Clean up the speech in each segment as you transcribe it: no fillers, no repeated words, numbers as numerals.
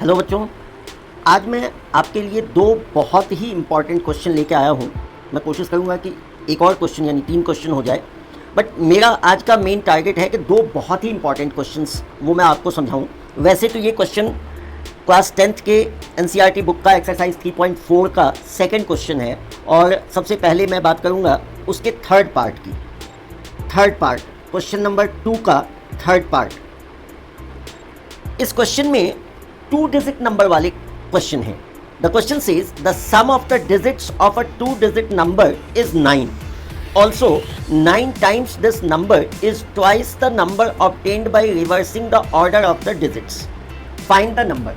Hello बच्चों, आज मैं आपके लिए दो बहुत ही इम्पॉर्टेंट क्वेश्चन लेके आया हूँ। मैं कोशिश करूँगा कि एक और क्वेश्चन यानी 3 क्वेश्चन हो जाए, बट मेरा आज का मेन टारगेट है कि दो बहुत ही इम्पॉर्टेंट क्वेश्चंस वो मैं आपको समझाऊँ। वैसे तो ये क्वेश्चन क्लास 10th के NCERT बुक का एक्सरसाइज 3.4 का सेकेंड क्वेश्चन है और सबसे पहले मैं बात करूँगा उसके थर्ड पार्ट क्वेश्चन नंबर 2 का थर्ड पार्ट। इस क्वेश्चन में 2 डिजिट नंबर वाले क्वेश्चन है। The question says the sum of the digits of a 2 digit number is 9. Also 9 times this number is twice the number obtained by reversing the order of the digits. Find the number.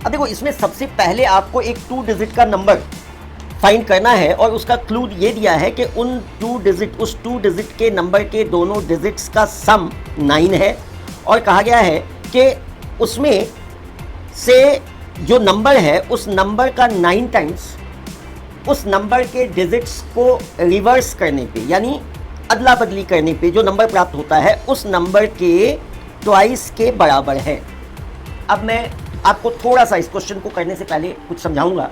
अब देखो, इसमें सबसे पहले आपको एक 2 digit का number find करना है और उसका क्लू ये दिया है कि उस 2 डिजिट के नंबर के दोनों डिजिट्स का सम 9 है और कहा गया है कि उसमें से जो नंबर है उस नंबर का 9 टाइम्स उस नंबर के डिजिट्स को रिवर्स करने पे यानी अदला बदली करने पे जो नंबर प्राप्त होता है उस नंबर के ट्वाइस के बराबर है। अब मैं आपको थोड़ा सा इस क्वेश्चन को करने से पहले कुछ समझाऊंगा,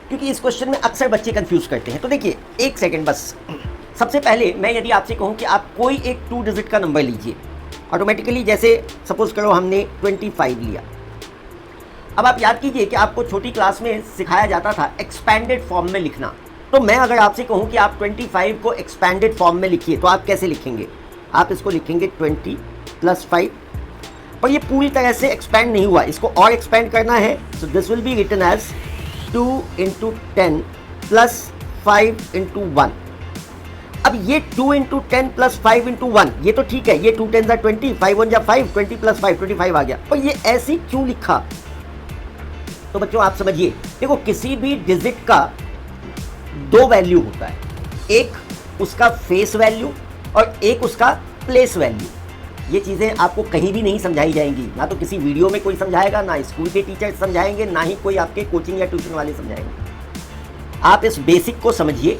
क्योंकि इस क्वेश्चन में अक्सर बच्चे कंफ्यूज करते हैं। तो देखिए, एक सेकंड बस। सबसे पहले मैं यदि आपसे कहूं कि आप कोई एक 2 डिजिट का नंबर लीजिए, ऑटोमेटिकली जैसे सपोज करो हमने 25 लिया। अब आप याद कीजिए कि आपको छोटी क्लास में सिखाया जाता था एक्सपैंडेड फॉर्म में लिखना। तो मैं अगर आपसे कहूं कि आप 25 को एक्सपैंडेड फॉर्म में लिखिए तो आप कैसे लिखेंगे? आप इसको लिखेंगे 20 + 5, पर ये पूरी तरह से एक्सपैंड नहीं हुआ, इसको और एक्सपैंड करना है। So this will be written as 2 × 10 + 5 × 1। अब ये 2 × 10 + 5 × 1 ये तो ठीक है, ये 2 10 = 20, 5 1 = 5, 20 + 5 25 आ गया। और ये ऐसे क्यों लिखा? तो बच्चों आप समझिए, देखो किसी भी डिजिट का 2 वैल्यू होता है, एक उसका फेस वैल्यू और एक उसका प्लेस वैल्यू। ये चीज़ें आपको कहीं भी नहीं समझाई जाएंगी, ना तो किसी वीडियो में कोई समझाएगा, ना स्कूल के टीचर समझाएंगे, ना ही कोई आपके कोचिंग या ट्यूशन वाले समझाएंगे। आप इस बेसिक को समझिए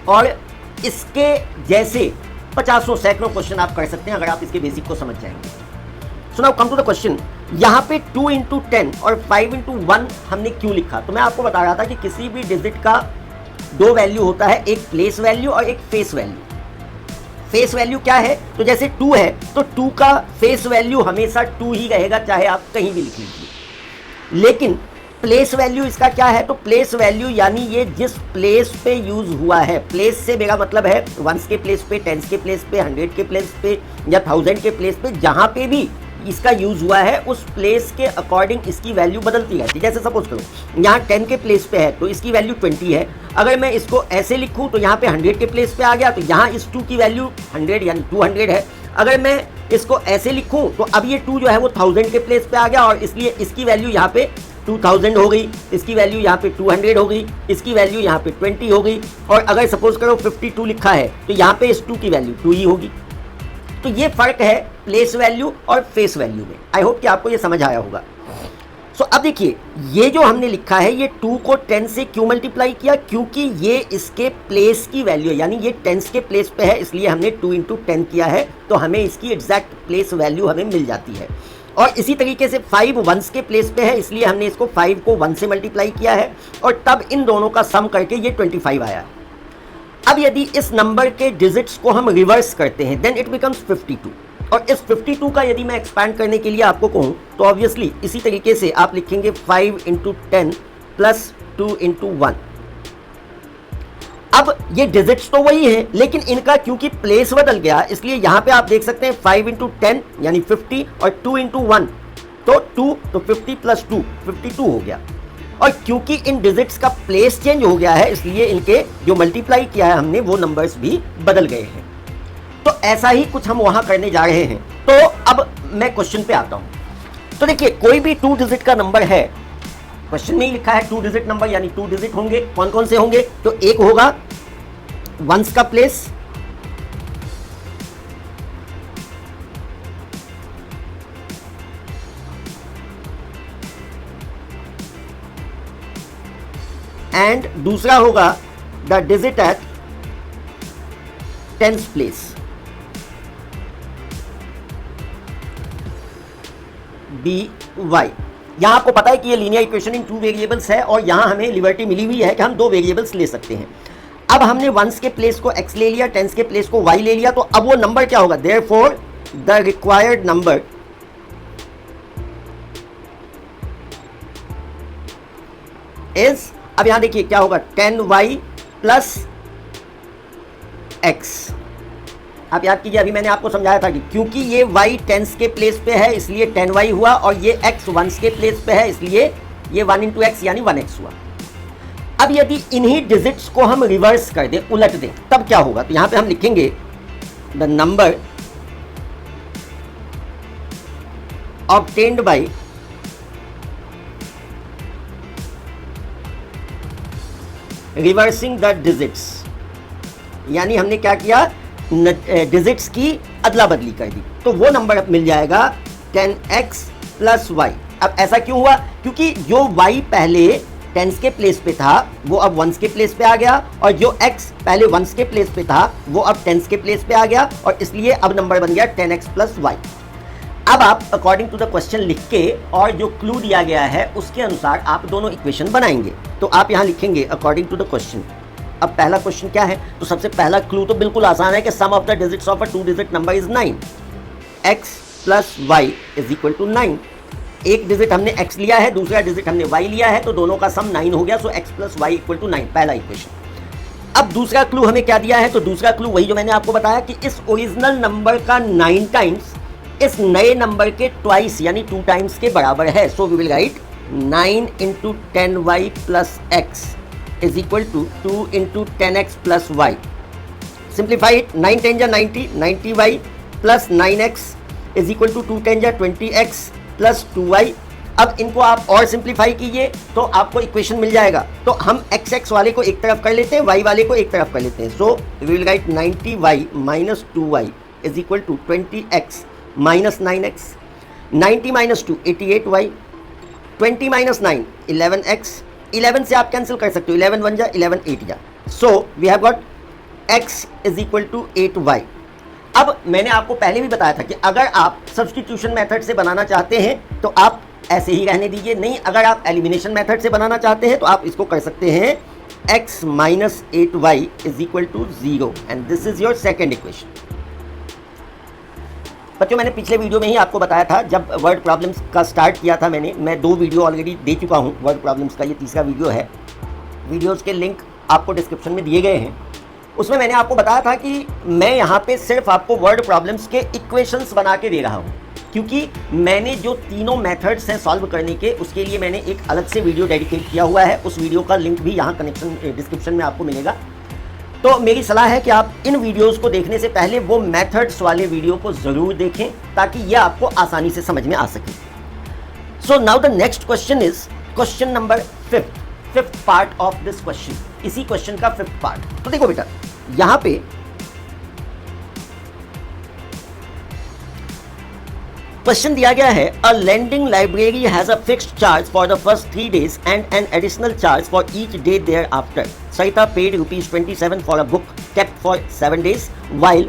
और इसके जैसे 50 सैकड़ों क्वेश्चन आप कर सकते हैं अगर आप इसके बेसिक को समझ जाएंगे। So now come to the question. यहाँ पे 2 × 10 और 5 × 1 हमने क्यों लिखा? तो मैं आपको बता रहा था कि किसी भी डिजिट का 2 वैल्यू होता है, एक प्लेस वैल्यू और एक फेस वैल्यू। फेस वैल्यू क्या है? तो जैसे 2 है तो 2 का फेस वैल्यू हमेशा 2 ही रहेगा, चाहे आप कहीं भी लिख लीजिए। लेकिन प्लेस वैल्यू इसका क्या है? तो प्लेस वैल्यू यानी ये जिस प्लेस पे यूज हुआ है। प्लेस से मेरा मतलब है 1s के प्लेस पे, 10s के प्लेस पे, 100 के प्लेस पे या 1000 के प्लेस पे, जहां पे भी इसका यूज हुआ है उस प्लेस के अकॉर्डिंग इसकी वैल्यू बदलती रहती है। जैसे सपोज करो यहाँ 10 के प्लेस पे है तो इसकी वैल्यू 20 है। अगर मैं इसको ऐसे लिखूं तो यहाँ पे 100 के प्लेस पे आ गया, तो यहाँ इस 2 की वैल्यू 100 यानी 200 है। अगर मैं इसको ऐसे लिखूं तो अब ये 2 जो है वो 1000 के प्लेस पे आ गया और इसलिए इसकी वैल्यू यहाँ पे 2000 हो गई, इसकी वैल्यू यहाँ पे 200 हो गई, इसकी वैल्यू यहाँ पे 20 हो गई। और अगर सपोज करो 52 लिखा है तो यहाँ पे इस 2 की वैल्यू 2 ही होगी। तो ये फर्क है प्लेस वैल्यू और फेस वैल्यू में। आई होप कि आपको ये समझ आया होगा। सो अब देखिए, ये जो हमने लिखा है ये 2 को 10 से क्यों मल्टीप्लाई किया? क्योंकि ये इसके प्लेस की वैल्यू है, यानी ये 10s के प्लेस पे है, इसलिए हमने 2 × 10 किया है, तो हमें इसकी एग्जैक्ट प्लेस वैल्यू हमें मिल जाती है। और इसी तरीके से 5 1s के प्लेस पे है, इसलिए हमने इसको 5 को 1 से मल्टीप्लाई किया है और तब इन दोनों का सम करके ये 25 आया। अब यदि इस नंबर के डिजिट्स को हम रिवर्स करते हैं देन इट बिकम्स 52। और इस 52 का यदि मैं एक्सपैंड करने के लिए आपको कहूं तो ऑब्वियसली इसी तरीके से आप लिखेंगे 5 × 10 + 2 × 1। अब ये डिजिट्स तो वही है, लेकिन इनका क्योंकि प्लेस बदल गया इसलिए यहां पे आप देख सकते हैं 5 × 10 यानी 50 और 2 × 1 तो 2, तो 50 + 2 52 हो गया। और क्योंकि इन डिजिट्स का प्लेस चेंज हो गया है इसलिए इनके जो मल्टीप्लाई किया है हमने वो नंबर्स भी बदल गए हैं। तो ऐसा ही कुछ हम वहां करने जा रहे हैं। तो अब मैं क्वेश्चन पे आता हूं। तो देखिए, कोई भी 2 डिजिट का नंबर है, क्वेश्चन में ही लिखा है 2 डिजिट नंबर यानी 2 डिजिट होंगे। कौन कौन से होंगे? तो एक होगा 1s का प्लेस, एंड दूसरा होगा the digit at 10th place. BY यहाँ आपको पता है कि ये लीनियर इक्वेशन इन 2 वेरिएबल्स है और यहाँ हमें लिबर्टी मिली हुई है कि हम 2 वेरिएबल्स ले सकते हैं। अब हमने वंस के प्लेस को x ले लिया, टेंस के प्लेस को y ले लिया, तो अब वो नंबर क्या होगा, therefore the required number is, अब यहां देखिए क्या होगा, 10y प्लस x। आप याद कीजिए अभी मैंने आपको समझाया था कि क्योंकि ये y टेंस के प्लेस पे है इसलिए 10y हुआ और ये x वंस के प्लेस पे है इसलिए ये 1 इंटू एक्स यानी 1x हुआ। अब यदि इन्हीं डिजिट्स को हम रिवर्स कर दें, उलट दें, तब क्या होगा, तो यहां पे हम लिखेंगे the number obtained by reversing the digits, यानी हमने क्या किया, डिजिट्स की अदला बदली कर दी, तो वो नंबर मिल जाएगा 10x प्लस y। अब ऐसा क्यों हुआ, क्योंकि जो y पहले टेंस के प्लेस पे था वो अब वंस के प्लेस पे आ गया और जो x पहले वंस के प्लेस पे था वो अब टेंस के प्लेस पे आ गया और इसलिए अब नंबर बन गया 10x प्लस y। अब आप अकॉर्डिंग टू द क्वेश्चन लिख के और जो क्लू दिया गया है उसके अनुसार आप दोनों इक्वेशन बनाएंगे। तो आप यहाँ लिखेंगे अकॉर्डिंग टू द क्वेश्चन। अब पहला क्वेश्चन क्या है, तो सबसे पहला क्लू तो बिल्कुल आसान है कि sum of the digits of a 2 digit number is 9, x plus y is equal to 9। एक डिजिट हमने x लिया है, दूसरा डिजिट हमने y लिया है, तो दोनों का सम 9 हो गया, so x plus y equal to 9, पहला इक्वेशन। अब दूसरा क्लू हमें क्या दिया है, तो दूसरा क्लू वही जो मैंने आपको बताया कि इस ओरिजिनल नंबर का 9 टाइम्स इस नए नंबर के ट्वाइस यानी 2 टाइम्स के बराबर है। So we will write 9 into 10y plus x is equal to 2 into 10x plus y। Simplify it, 9 10 जा 90, 90y plus 9x is equal to 2 10 जा 20x प्लस 2y। अब इनको आप और सिंप्लीफाई कीजिए तो आपको इक्वेशन मिल जाएगा। तो हम x वाले को एक तरफ कर लेते हैं, y वाले को एक तरफ कर लेते हैं। So we will write 90y minus 2y is equal to 20x minus 9x, 90 minus 2 88y, 20 minus 9 11x, 11 से आप कैंसिल कर सकते हो, 11 1 जा 11 8 जा। So we have got x is equal to 8y। अब मैंने आपको पहले भी बताया था कि अगर आप सब्स्टिट्यूशन मेथड से बनाना चाहते हैं तो आप ऐसे ही रहने दीजिए, नहीं अगर आप एलिमिनेशन मेथड से बनाना चाहते हैं तो आप इसको कर सकते हैं x minus 8y is equal to 0 and this is your second equation. बच्चों मैंने पिछले वीडियो में ही आपको बताया था, जब वर्ड प्रॉब्लम्स का स्टार्ट किया था मैं 2 वीडियो ऑलरेडी दे चुका हूँ वर्ड प्रॉब्लम्स का, ये तीसरा वीडियो है। वीडियोज़ के लिंक आपको डिस्क्रिप्शन में दिए गए हैं। उसमें मैंने आपको बताया था कि मैं यहाँ पे सिर्फ आपको वर्ड प्रॉब्लम्स के इक्वेशंस बना के दे रहा हूँ, क्योंकि मैंने जो तीनों मेथड्स हैं सॉल्व करने के उसके लिए मैंने एक अलग से वीडियो डेडिकेट किया हुआ है। उस वीडियो का लिंक भी यहाँ डिस्क्रिप्शन में आपको मिलेगा। तो मेरी सलाह है कि आप इन वीडियोस को देखने से पहले वो मेथड्स वाले वीडियो को ज़रूर देखें ताकि ये आपको आसानी से समझ में आ सके। So now the next question is question number 5th part of this question, इसी क्वेश्चन का 5th पार्ट। तो देखो बेटा यहां पे क्वेश्चन दिया गया है, a lending library has a fixed charge for the first 3 days and an additional charge for each day thereafter. Sarita paid ₹27 for a book kept for 7 days, while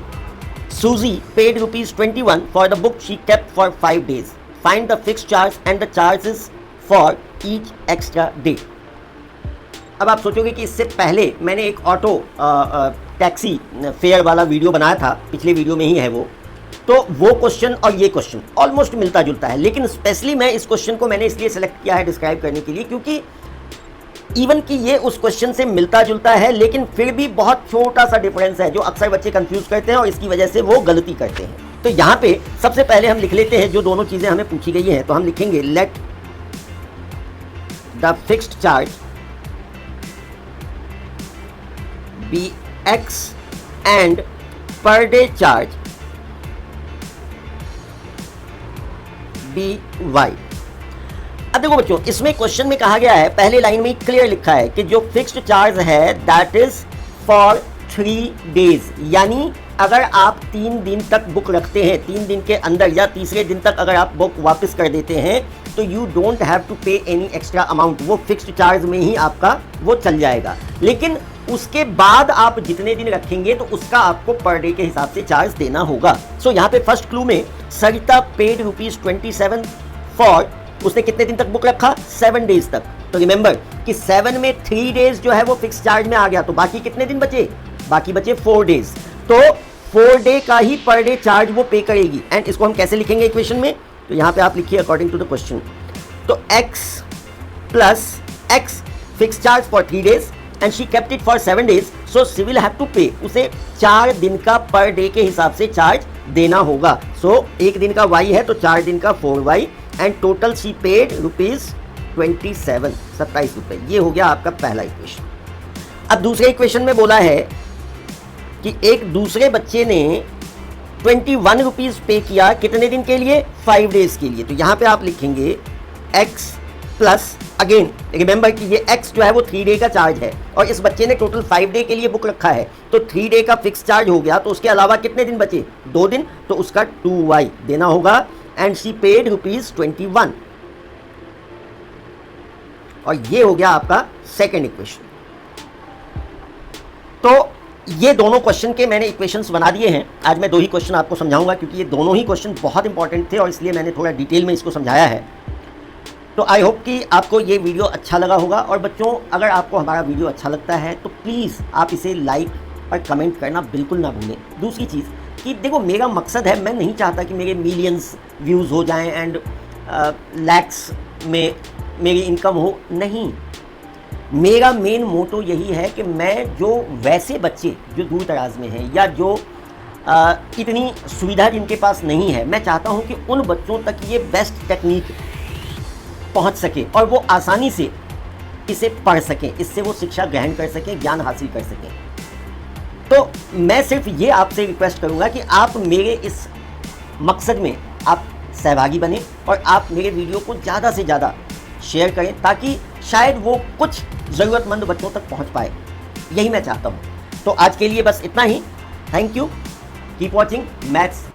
Susie paid ₹21 for the book she kept for 5 days. Find the fixed charge and the charges for each extra day. अब आप सोचोगे कि इससे पहले मैंने एक auto taxi fare वाला video बनाया था, पिछले वीडियो में ही है वो क्वेश्चन और ये क्वेश्चन ऑलमोस्ट मिलता जुलता है, लेकिन स्पेशली मैं इस क्वेश्चन को मैंने इसलिए सेलेक्ट किया है डिस्क्राइब करने के लिए क्योंकि इवन कि ये उस क्वेश्चन से मिलता जुलता है लेकिन फिर भी बहुत छोटा सा डिफरेंस है जो अक्सर बच्चे कंफ्यूज करते हैं और इसकी वजह से वो गलती करते हैं। तो यहाँ पे सबसे पहले हम लिख लेते हैं जो दोनों चीज़ें हमें पूछी गई हैं। तो हम लिखेंगे let the fixed charge be x and per day charge be y। अब देखो बच्चों इसमें क्वेश्चन में कहा गया है, पहले लाइन में क्लियर लिखा है कि जो फिक्स्ड चार्ज है दैट इज फॉर 3 days, यानी अगर आप 3 दिन तक बुक रखते हैं, 3 दिन के अंदर या तीसरे दिन तक अगर आप बुक वापस कर देते हैं तो यू डोंट हैव टू पे एनी एक्स्ट्रा अमाउंट, वो फिक्स्ड चार्ज में ही आपका वो चल जाएगा। लेकिन उसके बाद आप जितने दिन रखेंगे तो उसका आपको पर डे के हिसाब से चार्ज देना होगा। सो यहाँ पे फर्स्ट क्लू में सरिता पेड ₹27 फॉर उसने कितने दिन तक बुक रखा? 7 डेज तक। तो रिमेंबर कि 7 में 3 डेज जो है वो फिक्स चार्ज में आ गया, तो बाकी कितने दिन बचे? बाकी बचे 4 डेज। तो 4 डे का ही पर डे चार्ज वो पे करेगी। एंड इसको हम कैसे लिखेंगे इक्वेशन में? तो यहाँ पे आप लिखिए अकॉर्डिंग टू द क्वेश्चन। तो x plus x fix charge for 3 days and she kept it for 7 days, so she will have to pay, उसे 4 दिन का पर डे के हिसाब से चार्ज देना होगा। सो 1 दिन का y है तो 4 दिन का 4y and total she paid ₹27, 27 रुपये। ये हो गया आपका पहला इक्वेशन। अब दूसरे इक्वेशन में बोला है कि एक दूसरे बच्चे ने 21 रुपीज़ पे किया, कितने दिन के लिए? 5 डेज के लिए। तो यहाँ पे आप लिखेंगे x प्लस, अगेन रिमेंबर कि ये x जो है वो 3 डे का चार्ज है और इस बच्चे ने टोटल 5 डे के लिए बुक रखा है, तो 3 डे का फिक्स चार्ज हो गया, तो उसके अलावा कितने दिन बचे? 2 दिन, तो उसका 2y देना होगा एंड शी पेड ₹21। और ये हो गया आपका सेकेंड इक्वेशन। तो ये दोनों क्वेश्चन के मैंने इक्वेशंस बना दिए हैं। आज मैं 2 ही क्वेश्चन आपको समझाऊंगा क्योंकि ये दोनों ही क्वेश्चन बहुत इंपॉर्टेंट थे और इसलिए मैंने थोड़ा डिटेल में इसको समझाया है। तो आई होप कि आपको ये वीडियो अच्छा लगा होगा। और बच्चों, अगर आपको हमारा वीडियो अच्छा लगता है तो प्लीज़ आप इसे लाइक और कमेंट करना बिल्कुल ना भूलें। दूसरी चीज़ कि देखो, मेरा मकसद है, मैं नहीं चाहता कि मेरे मिलियंस व्यूज़ हो जाएं एंड लैक्स में मेरी इनकम हो, नहीं। मेरा मेन मोटो यही है कि मैं जो वैसे बच्चे जो दूर दराज में हैं या जो इतनी सुविधा जिनके पास नहीं है, मैं चाहता हूं कि उन बच्चों तक ये बेस्ट टेक्निक पहुंच सके और वो आसानी से इसे पढ़ सकें, इससे वो शिक्षा ग्रहण कर सकें, ज्ञान हासिल कर सकें। तो मैं सिर्फ ये आपसे रिक्वेस्ट करूंगा कि आप मेरे इस मकसद में आप सहभागी बने और आप मेरे वीडियो को ज़्यादा से ज़्यादा शेयर करें ताकि शायद वो कुछ ज़रूरतमंद बच्चों तक पहुंच पाए। यही मैं चाहता हूं। तो आज के लिए बस इतना ही। Thank you. Keep watching maths.